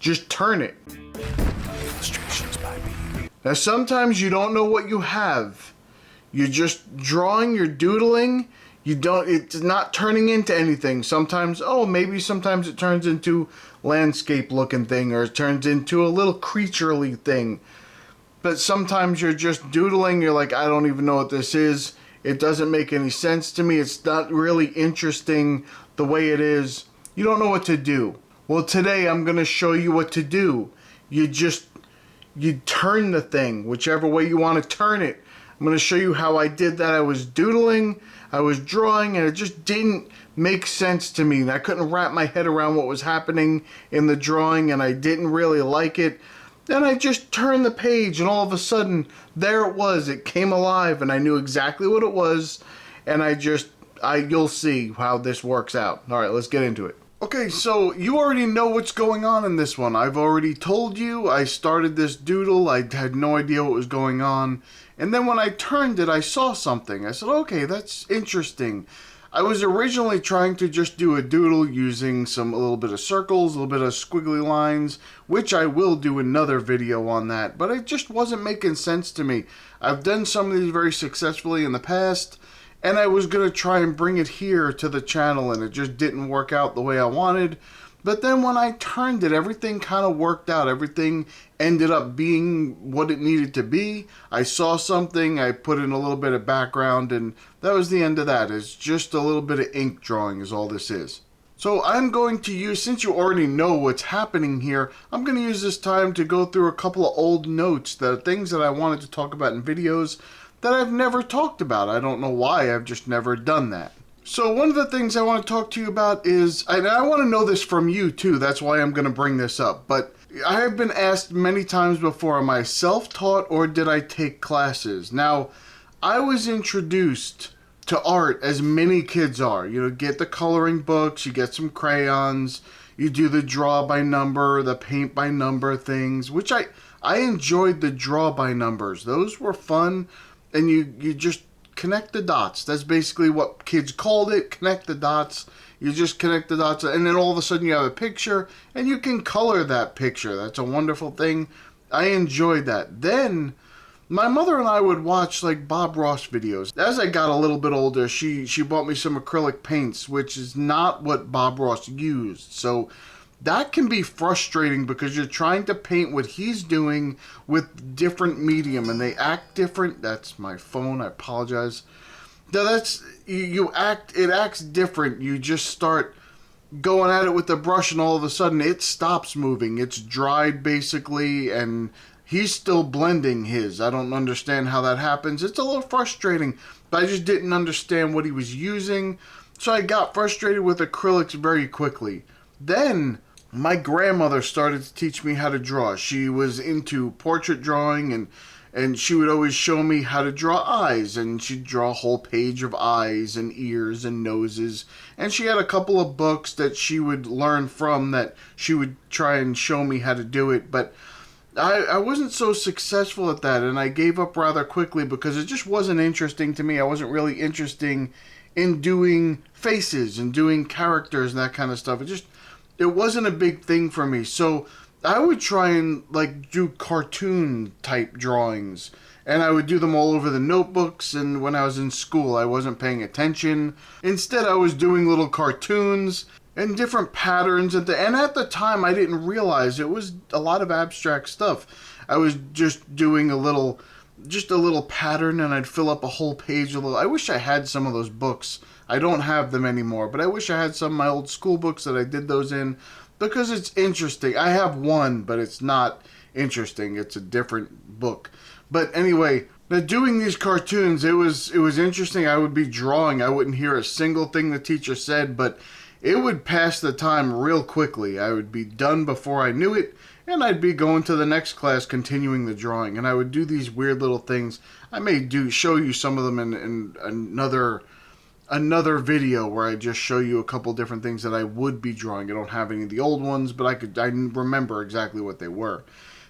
just turn it. Now sometimes you don't know what you have. You're just drawing, you're doodling, it's not turning into anything. Sometimes it turns into landscape looking thing, or it turns into a little creaturely thing. But sometimes you're just doodling, you're like, I don't even know what this is. It doesn't make any sense to me. It's not really interesting the way it is. You don't know what to do. Well, today I'm going to show you what to do. You turn the thing, whichever way you want to turn it. I'm going to show you how I did that. I was doodling, I was drawing, and it just didn't make sense to me. I couldn't wrap my head around what was happening in the drawing, and I didn't really like it. Then I just turned the page, and all of a sudden, there it was. It came alive, and I knew exactly what it was, and you'll see how this works out. All right, let's get into it. Okay, so you already know what's going on in this one. I've already told you. I started this doodle. I had no idea what was going on. And then when I turned it, I saw something. I said, okay, that's interesting. I was originally trying to just do a doodle using a little bit of circles, a little bit of squiggly lines, which I will do another video on that, but it just wasn't making sense to me. I've done some of these very successfully in the past, and I was going to try and bring it here to the channel, and it just didn't work out the way I wanted. But then when I turned it, everything kind of worked out. Everything ended up being what it needed to be. I saw something, I put in a little bit of background, and that was the end of that. It's just a little bit of ink drawing is all this is. So I'm going to use, since you already know what's happening here, I'm going to use this time to go through a couple of old notes, the things that I wanted to talk about in videos that I've never talked about. I don't know why, I've just never done that. So one of the things I want to talk to you about is, and I want to know this from you too, that's why I'm going to bring this up, but I have been asked many times before, am I self-taught or did I take classes? Now, I was introduced to art as many kids are. You know, get the coloring books, you get some crayons, you do the draw by number, the paint by number things, which I enjoyed the draw by numbers. Those were fun, and you just connect the dots. That's basically what kids called it, connect the dots. You just connect the dots, and then all of a sudden you have a picture, and you can color that picture. That's a wonderful thing. I enjoyed that. Then, my mother and I would watch like Bob Ross videos. As I got a little bit older, she bought me some acrylic paints, which is not what Bob Ross used. So that can be frustrating because you're trying to paint what he's doing with different medium, and they act different. That's my phone, I apologize. Now it acts different. You just start going at it with the brush, and all of a sudden it stops moving. It's dried basically, and he's still blending his. I don't understand how that happens. It's a little frustrating, but I just didn't understand what he was using. So I got frustrated with acrylics very quickly. Then my grandmother started to teach me how to draw. She was into portrait drawing, and she would always show me how to draw eyes, and she'd draw a whole page of eyes and ears and noses. And she had a couple of books that she would learn from that she would try and show me how to do it. But I wasn't so successful at that, and I gave up rather quickly because it just wasn't interesting to me. I wasn't really interested in doing faces and doing characters and that kind of stuff. It wasn't a big thing for me. So I would try and like do cartoon type drawings, and I would do them all over the notebooks. And when I was in school, I wasn't paying attention. Instead, I was doing little cartoons and different patterns. And at the time, I didn't realize it was a lot of abstract stuff. I was just doing a little pattern, and I'd fill up a whole page. I wish I had some of those books. I don't have them anymore, but I wish I had some of my old school books that I did those in, because it's interesting. I have one, but it's not interesting. It's a different book. But anyway, doing these cartoons, it was interesting. I would be drawing. I wouldn't hear a single thing the teacher said, but it would pass the time real quickly. I would be done before I knew it, and I'd be going to the next class continuing the drawing. And I would do these weird little things. I may show you some of them in another video where I just show you a couple different things that I would be drawing. I don't have any of the old ones, but I remember exactly what they were.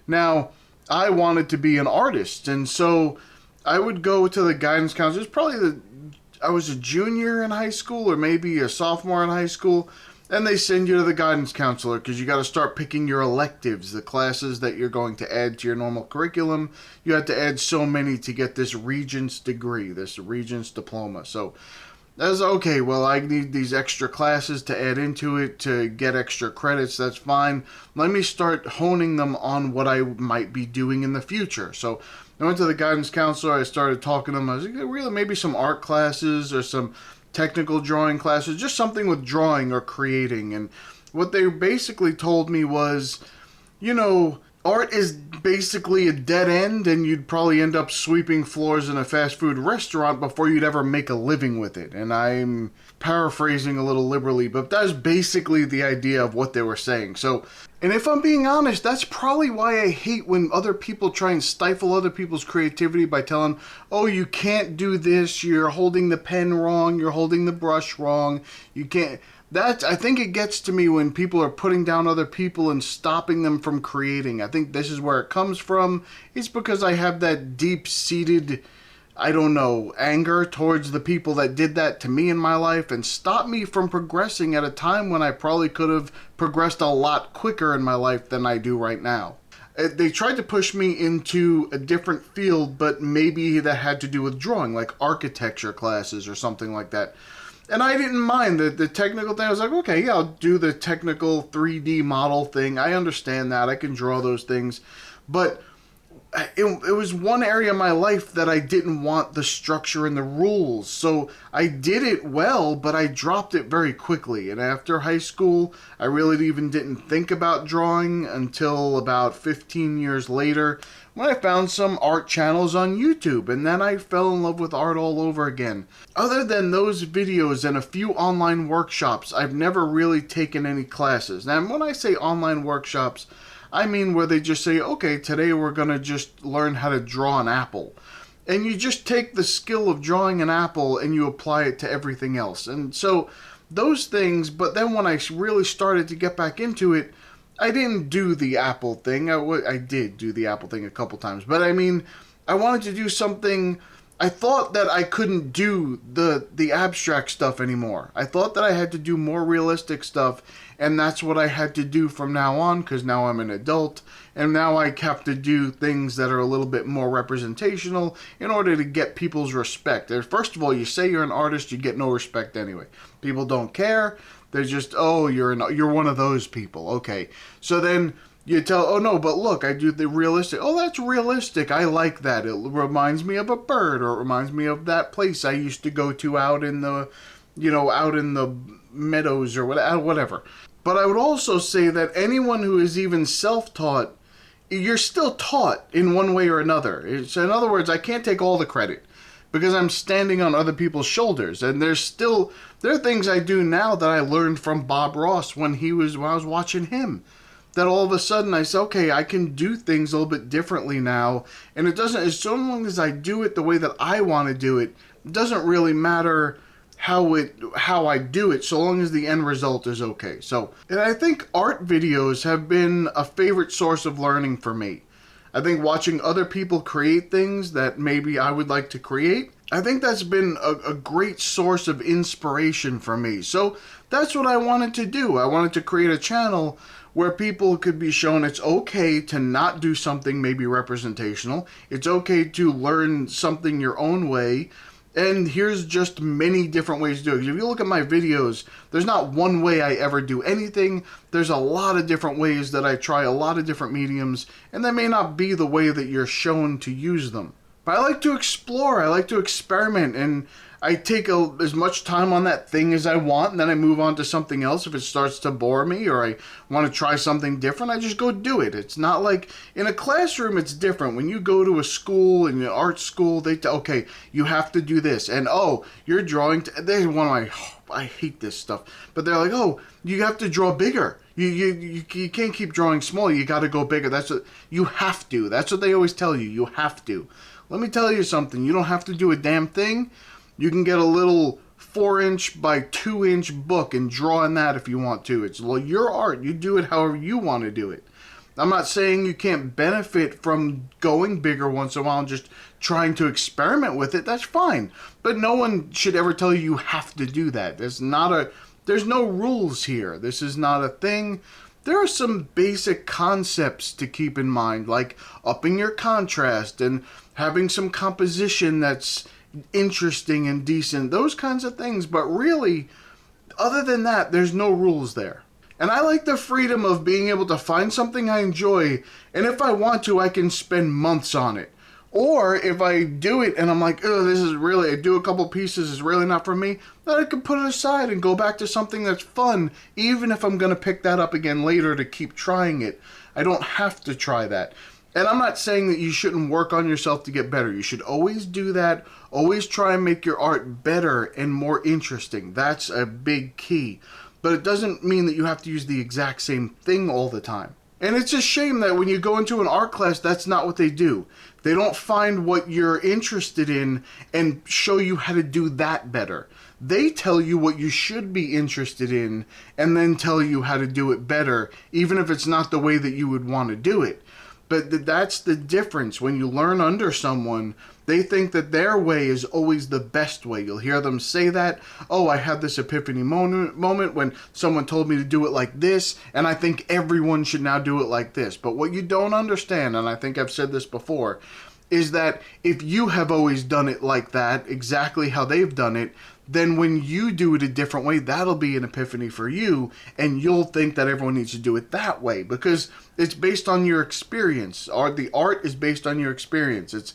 Now, I wanted to be an artist, and so I would go to the guidance counselor. I was a junior in high school, or maybe a sophomore in high school, And they send you to the guidance counselor because you got to start picking your electives, the classes that you're going to add to your normal curriculum. You have to add so many to get this Regents degree, this Regents diploma. So that's okay. Well, I need these extra classes to add into it to get extra credits. That's fine. Let me start honing them on what I might be doing in the future. So I went to the guidance counselor. I started talking to him. I was like, really, maybe some art classes or some technical drawing classes, just something with drawing or creating. And what they basically told me was, you know, art is basically a dead end, and you'd probably end up sweeping floors in a fast food restaurant before you'd ever make a living with it. And I'm paraphrasing a little liberally, but that's basically the idea of what they were saying. So, and if I'm being honest, that's probably why I hate when other people try and stifle other people's creativity by telling, oh, you can't do this, you're holding the pen wrong, you're holding the brush wrong, you can't. I think it gets to me when people are putting down other people and stopping them from creating. I think this is where it comes from. It's because I have that deep-seated, I don't know, anger towards the people that did that to me in my life and stopped me from progressing at a time when I probably could have progressed a lot quicker in my life than I do right now. They tried to push me into a different field, but maybe that had to do with drawing, like architecture classes or something like that. And I didn't mind the technical thing. I was like, okay, yeah, I'll do the technical 3D model thing. I understand that. I can draw those things. But it was one area of my life that I didn't want the structure and the rules. So I did it well, but I dropped it very quickly. And after high school, I really even didn't think about drawing until about 15 years later, when I found some art channels on YouTube, and then I fell in love with art all over again. Other than those videos and a few online workshops, I've never really taken any classes. Now, when I say online workshops, I mean where they just say, okay, today we're going to just learn how to draw an apple. And you just take the skill of drawing an apple and you apply it to everything else. And so those things, but then when I really started to get back into it, I didn't do the Apple thing. I did do the Apple thing a couple times. But I mean, I wanted to do something. I thought that I couldn't do the abstract stuff anymore. I thought that I had to do more realistic stuff. And that's what I had to do from now on, because now I'm an adult. And now I have to do things that are a little bit more representational in order to get people's respect. First of all, you say you're an artist, you get no respect anyway. People don't care. They're just, oh, you're one of those people. Okay. So then you tell, oh, no, but look, I do the realistic. Oh, that's realistic. I like that. It reminds me of a bird, or it reminds me of that place I used to go to out in the, out in the meadows or whatever. But I would also say that anyone who is even self-taught, you're still taught in one way or another. So in other words, I can't take all the credit, because I'm standing on other people's shoulders. And there are things I do now that I learned from Bob Ross when I was watching him. That all of a sudden I say, okay, I can do things a little bit differently now. And as long as I do it the way that I want to do it, it doesn't really matter how I do it, so long as the end result is okay. So, and I think art videos have been a favorite source of learning for me. I think watching other people create things that maybe I would like to create, I think that's been a great source of inspiration for me. So that's what I wanted to do. I wanted to create a channel where people could be shown it's okay to not do something maybe representational. It's okay to learn something your own way. And here's just many different ways to do it. If you look at my videos, there's not one way I ever do anything. There's a lot of different ways that I try, a lot of different mediums, and that may not be the way that you're shown to use them. But I like to explore, I like to experiment, and I take as much time on that thing as I want, and then I move on to something else. If it starts to bore me or I want to try something different, I just go do it. It's not like in a classroom, it's different. When you go to a school, in an art school, okay, you have to do this. And oh, you're drawing. I hate this stuff. But they're like, oh, you have to draw bigger. You can't keep drawing small. You got to go bigger. You have to. That's what they always tell you. You have to. Let me tell you something. You don't have to do a damn thing. You can get a little 4-inch by 2-inch book and draw in that if you want to. It's your art. You do it however you want to do it. I'm not saying you can't benefit from going bigger once in a while and just trying to experiment with it. That's fine. But no one should ever tell you you have to do that. That's not There's no rules here. This is not a thing. There are some basic concepts to keep in mind, like upping your contrast and having some composition that's interesting and decent, those kinds of things. But really, other than that, there's no rules there. And I like the freedom of being able to find something I enjoy, and if I want to, I can spend months on it. Or if I do it and I'm like, oh, this is really, I do a couple pieces, is really not for me, then I can put it aside and go back to something that's fun, even if I'm going to pick that up again later to keep trying it. I don't have to try that. And I'm not saying that you shouldn't work on yourself to get better. You should always do that. Always try and make your art better and more interesting. That's a big key. But it doesn't mean that you have to use the exact same thing all the time. And it's a shame that when you go into an art class, that's not what they do. They don't find what you're interested in and show you how to do that better. They tell you what you should be interested in and then tell you how to do it better, even if it's not the way that you would want to do it. But that's the difference. When you learn under someone, they think that their way is always the best way. You'll hear them say that, oh, I had this epiphany moment when someone told me to do it like this, and I think everyone should now do it like this. But what you don't understand, and I think I've said this before, is that if you have always done it like that, exactly how they've done it, then when you do it a different way, that'll be an epiphany for you, and you'll think that everyone needs to do it that way, because it's based on your experience, or the art is based on your experience. It's,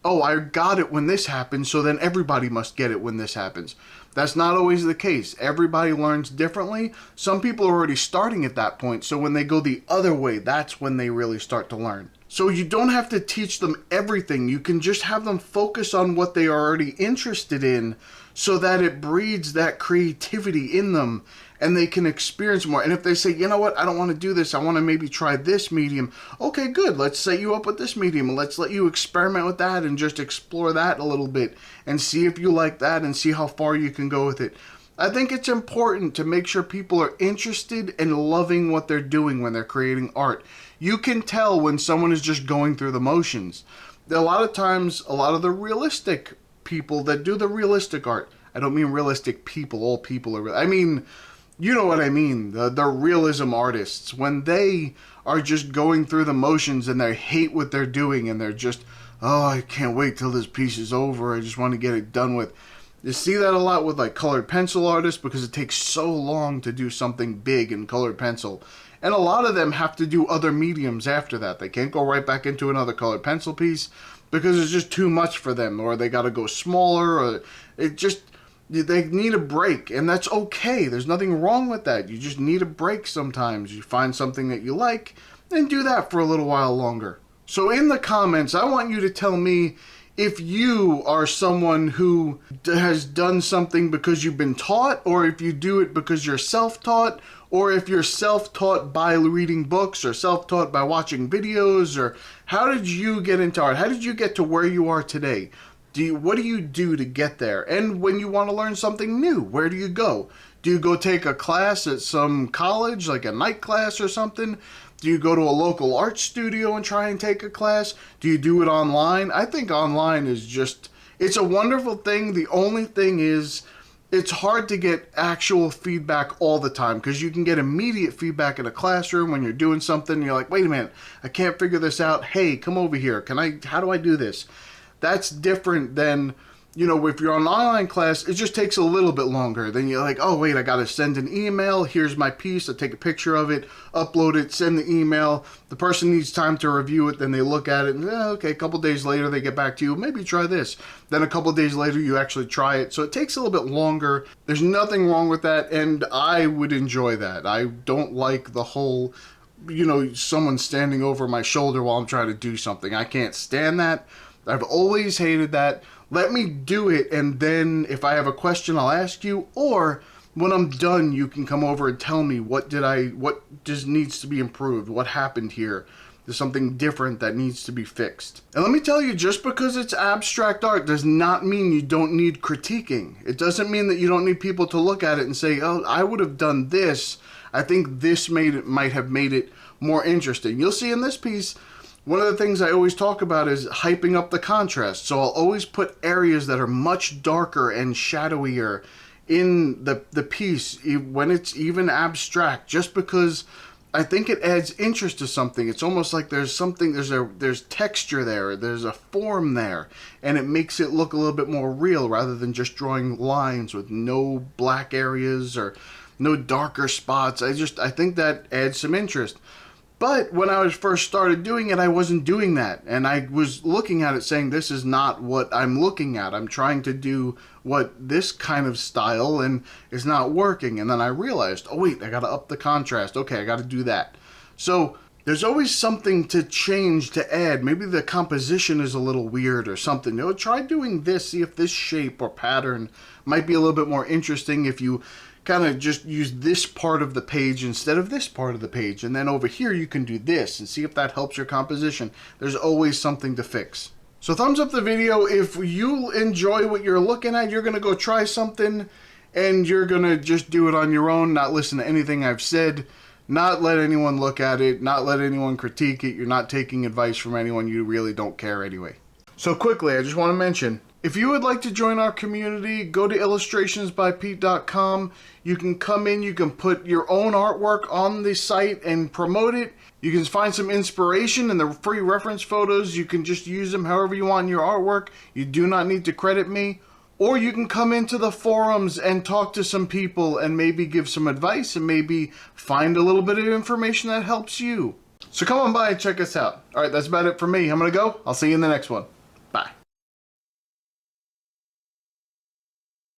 oh, I got it when this happens, so then everybody must get it when this happens. That's not always the case. Everybody learns differently. Some people are already starting at that point, so when they go the other way, that's when they really start to learn. So you don't have to teach them everything. You can just have them focus on what they are already interested in so that it breeds that creativity in them and they can experience more. And if they say, you know what, I don't want to do this, I want to maybe try this medium. Okay, good. Let's set you up with this medium and let's let you experiment with that and just explore that a little bit and see if you like that and see how far you can go with it. I think it's important to make sure people are interested and loving what they're doing when they're creating art. You can tell when someone is just going through the motions. A lot of times, a lot of the realistic people that do the realistic art, I don't mean realistic people, all people are real. I mean, you know what I mean, the realism artists, when they are just going through the motions and they hate what they're doing and they're just, oh, I can't wait till this piece is over, I just want to get it done with. You see that a lot with like colored pencil artists because it takes so long to do something big in colored pencil. And a lot of them have to do other mediums after that. They can't go right back into another colored pencil piece because it's just too much for them, or they got to go smaller, or it just, they need a break, and that's okay. There's nothing wrong with that. You just need a break sometimes. You find something that you like and do that for a little while longer. So in the comments, I want you to tell me if you are someone who has done something because you've been taught, or if you do it because you're self-taught, or if you're self-taught by reading books, or self-taught by watching videos, or how did you get into art? How did you get to where you are today? What do you do to get there? And when you want to learn something new, where do you go? Do you go take a class at some college, like a night class or something? Do you go to a local art studio and try and take a class? Do you do it online? I think online is just, it's a wonderful thing. The only thing is, it's hard to get actual feedback all the time because you can get immediate feedback in a classroom when you're doing something and you're like, wait a minute, I can't figure this out. Hey, come over here. How do I do this? That's different than, you know, if you're on an online class, it just takes a little bit longer. Then you're like, oh, wait, I got to send an email. Here's my piece. I take a picture of it, upload it, send the email. The person needs time to review it. Then they look at it and, okay, a couple days later, they get back to you. Maybe try this. Then a couple days later, you actually try it. So it takes a little bit longer. There's nothing wrong with that. And I would enjoy that. I don't like the whole, you know, someone standing over my shoulder while I'm trying to do something. I can't stand that. I've always hated that. Let me do it, and then if I have a question, I'll ask you, or when I'm done, you can come over and tell me what just needs to be improved, what happened here. There's something different that needs to be fixed. And let me tell you, just because it's abstract art does not mean you don't need critiquing. It doesn't mean that you don't need people to look at it and say, oh, I would have done this. I think this might have made it more interesting. You'll see in this piece, one of the things I always talk about is hyping up the contrast. So I'll always put areas that are much darker and shadowier in the piece when it's even abstract, just because I think it adds interest to something. It's almost like there's something, there's texture there, there's a form there, and it makes it look a little bit more real rather than just drawing lines with no black areas or no darker spots. I think that adds some interest. But when I was first started doing it, I wasn't doing that. And I was looking at it saying, this is not what I'm looking at. I'm trying to do what this kind of style, and it's not working. And then I realized, oh wait, I got to up the contrast. Okay, I got to do that. So there's always something to change, to add. Maybe the composition is a little weird or something. You know, try doing this, see if this shape or pattern might be a little bit more interesting if you kind of just use this part of the page instead of this part of the page. And then over here you can do this and see if that helps your composition. There's always something to fix. So thumbs up the video if you enjoy what you're looking at. You're going to go try something and you're going to just do it on your own, not listen to anything I've said, not let anyone look at it, not let anyone critique it. You're not taking advice from anyone. You really don't care anyway. So quickly, I just want to mention, if you would like to join our community, go to illustrationsbypete.com. You can come in, you can put your own artwork on the site and promote it. You can find some inspiration in the free reference photos. You can just use them however you want in your artwork. You do not need to credit me. Or you can come into the forums and talk to some people and maybe give some advice and maybe find a little bit of information that helps you. So come on by and check us out. All right, that's about it for me. I'm going to go. I'll see you in the next one.